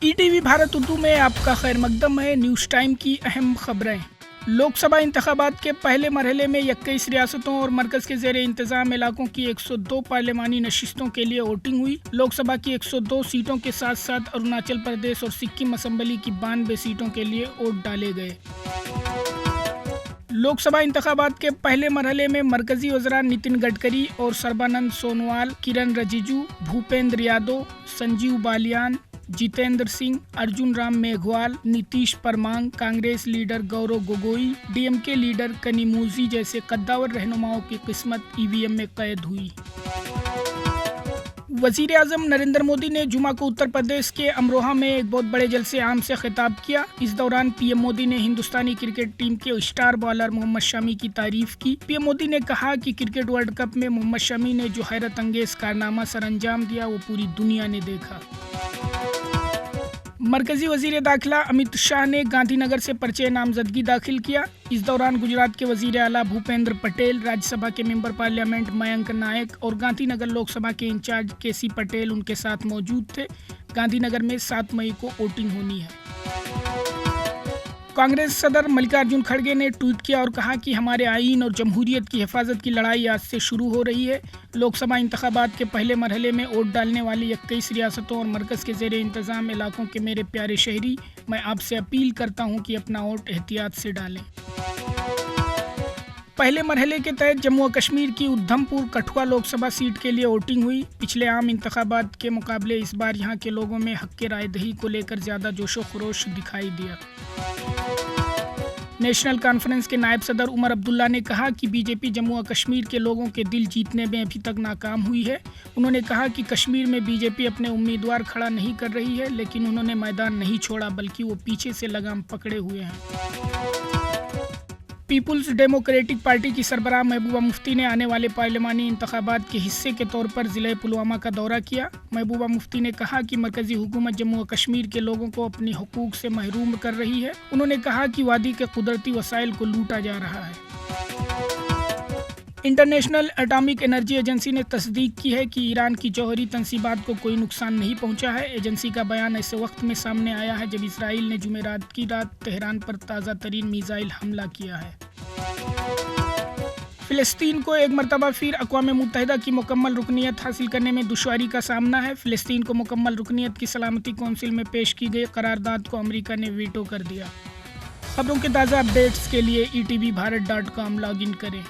ETV Bharat Urdu में आपका खैर मकदम है। न्यूज़ टाइम की अहम खबरें। लोकसभा इंतखाबात के पहले मरहले में 21 रियासतों और मरकज़ के ज़ेर इंतज़ाम इलाकों की 102 पार्लिमानी नशिस्तों के लिए वोटिंग हुई। लोकसभा की 102 सीटों के साथ साथ अरुणाचल प्रदेश और सिक्किम असम्बली की 92 सीटों के लिए वोट डाले गए। लोकसभा इंतखाबात के पहले मरहले में मरकजी वज़रा नितिन गडकरी और सर्बानंद सोनोवाल, किरण Rijiju, Bhupendra Yadav, Sanjeev Balyan, Jitendra Singh, Arjun Ram Meghwal, Nitish परमांग, Congress leader Gaurav Gogoi, DMK leader Kanimozhi जैसे कद्दावर रहनुमाओं की किस्मत EVM में कैद हुई। वज़ीर आज़म नरेंद्र मोदी ने जुमा को उत्तर प्रदेश के अमरोहा में एक बहुत बड़े जलसे आम से खिताब किया। इस दौरान PM मोदी ने हिंदुस्तानी क्रिकेट टीम के स्टार बॉलर मोहम्मद शमी की तारीफ की। PM मोदी ने कहा कि क्रिकेट वर्ल्ड कप में मोहम्मद शमी ने जो हैरत अंगेज कारनामा सर अंजाम दिया वो पूरी दुनिया ने देखा। मरकजी वज़ीर दाखिला अमित शाह ने गांधीनगर से पर्चे नामजदगी दाखिल किया। इस दौरान गुजरात के वज़ीर आला भूपेंद्र पटेल, राज्यसभा के मेंबर पार्लियामेंट मयंक नायक और गांधीनगर लोकसभा के इंचार्ज KC पटेल उनके साथ मौजूद थे। गांधीनगर में 7 मई को वोटिंग होनी है। कांग्रेस सदर मल्लिकार्जुन खड़गे ने ट्वीट किया और कहा कि हमारे आईन और जमहूरियत की हिफाजत की लड़ाई आज से शुरू हो रही है। लोकसभा इंतखाबात के पहले मरहले में वोट डालने वाली 21 रियासतों और मरकज़ के ज़ेर इंतज़ाम इलाकों के मेरे प्यारे शहरी, मैं आपसे अपील करता हूं कि अपना वोट एहतियात से डालें। पहले मरहले के तहत जम्मू और कश्मीर की उधमपुर कठुआ लोकसभा सीट के लिए वोटिंग हुई। पिछले आम इंतखाबात के मुकाबले इस बार यहां के लोगों में हक के राय दही को लेकर ज़्यादा जोशो खरोश दिखाई दिया। नेशनल कॉन्फ्रेंस के नायब सदर उमर अब्दुल्ला ने कहा कि BJP जम्मू और कश्मीर के लोगों के दिल जीतने में अभी तक नाकाम हुई है। उन्होंने कहा कि कश्मीर में BJP अपने उम्मीदवार खड़ा नहीं कर रही है, लेकिन उन्होंने मैदान नहीं छोड़ा बल्कि वो पीछे से लगाम पकड़े हुए हैं। पीपुल्स डेमोक्रेटिक पार्टी की सरबराह महबूबा मुफ्ती ने आने वाले पार्लिमानी इंतखाबात के हिस्से के तौर पर ज़िले पुलवामा का दौरा किया। महबूबा मुफ्ती ने कहा कि मरकज़ी हुकूमत जम्मू और कश्मीर के लोगों को अपनी हुकूक से महरूम कर रही है। उन्होंने कहा कि वादी के कुदरती वसाइल को लूटा जा रहा है। इंटरनेशनल एटॉमिक एनर्जी एजेंसी ने तस्दीक की है कि ईरान की जौहरी तंसीबात को कोई नुकसान नहीं पहुंचा है। एजेंसी का बयान ऐसे वक्त में सामने आया है जब इसराइल ने जुमेरात की रात तेहरान पर ताज़ा तरीन मिसाइल हमला किया है। फ़िलिस्तीन को एक मरतबा फिर अक़वाम मुत्तहिदा की मुकम्मल रुकनीत हासिल करने में दुश्वारी का सामना है। फ़िलिस्तीन को मुकम्मल रुकनीत की सलामती कौंसिल में पेश की गई करारदाद को अमेरिका ने वीटो कर दिया। खबरों के ताज़ा अपडेट्स के लिए ETVBharat.com लॉगिन करें।